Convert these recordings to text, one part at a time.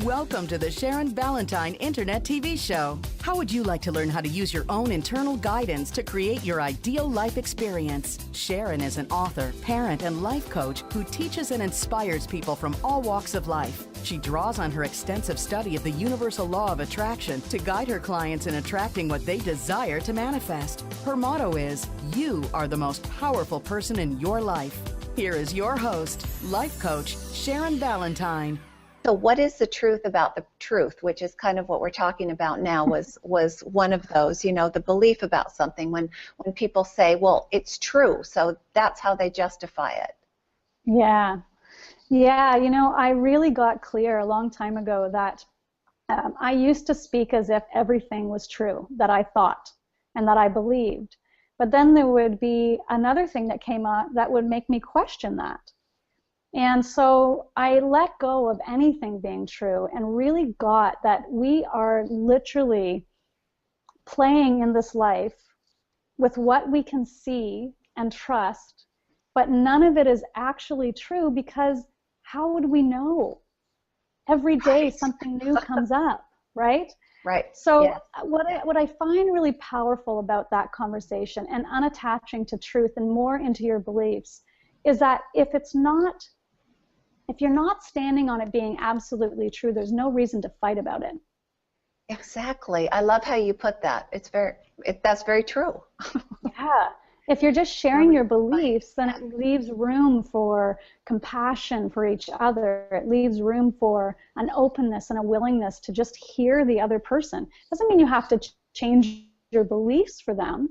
Welcome to the Sharon Ballantine Internet TV show. How would you like to learn how to use your own internal guidance to create your ideal life experience? Sharon is an author, parent, and life coach who teaches and inspires people from all walks of life. She draws on her extensive study of the universal law of attraction to guide her clients in attracting what they desire to manifest. Her motto is, "You are the most powerful person in your life." Here is your host, life coach, Sharon Ballantine. So what is the truth about the truth, which is kind of what we're talking about now, was one of those, you know, the belief about something when people say, well, it's true, so that's how they justify it. Yeah, you know, I really got clear a long time ago that I used to speak as if everything was true that I thought and that I believed. But then there would be another thing that came up that would make me question that. And so I let go of anything being true and really got that we are literally playing in this life with what we can see and trust, but none of it is actually true because how would we know? Every day something new comes up, right? Right. So yes. What I find really powerful about that conversation and unattaching to truth and more into your beliefs is that if you're not standing on it being absolutely true, there's no reason to fight about it. Exactly. I love how you put that. That's very true. Yeah. If you're just sharing your beliefs, then it leaves room for compassion for each other. It leaves room for an openness and a willingness to just hear the other person. Doesn't mean you have to change your beliefs for them,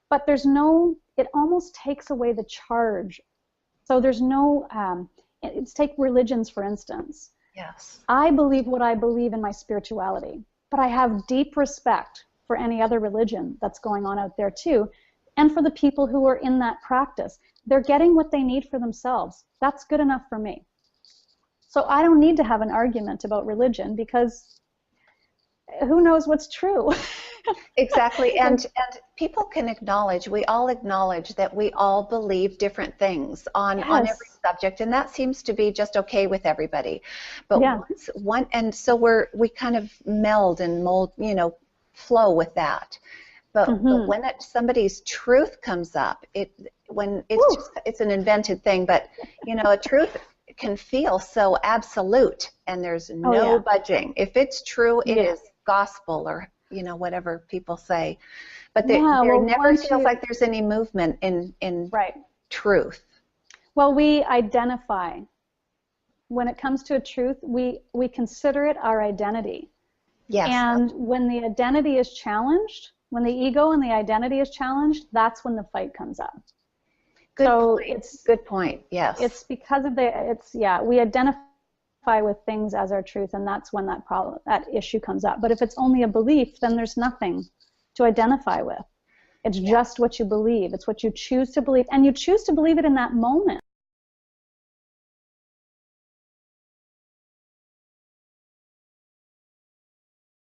but it almost takes away the charge. So there's no, take religions for instance. Yes. I believe what I believe in my spirituality, but I have deep respect for any other religion that's going on out there too. And for the people who are in that practice. They're getting what they need for themselves. That's good enough for me. So I don't need to have an argument about religion because who knows what's true? Exactly. And people can acknowledge, we all acknowledge that we all believe different things on every subject, and that seems to be just okay with everybody. But so we kind of meld and mold, you know, flow with that. But when somebody's truth comes up, it's an invented thing, but you know, a truth can feel so absolute, and there's no budging. If it's true, it is gospel, or you know, whatever people say. But there never feels like there's any movement in truth. Well, we identify. When it comes to a truth, we consider it our identity. Yes. And when the identity is challenged, when the ego and the identity is challenged, that's when the fight comes up. Good point. Yes. It's because of we identify with things as our truth, and that's when that issue comes up. But if it's only a belief, then there's nothing to identify with. It's just what you believe. It's what you choose to believe, and you choose to believe it in that moment.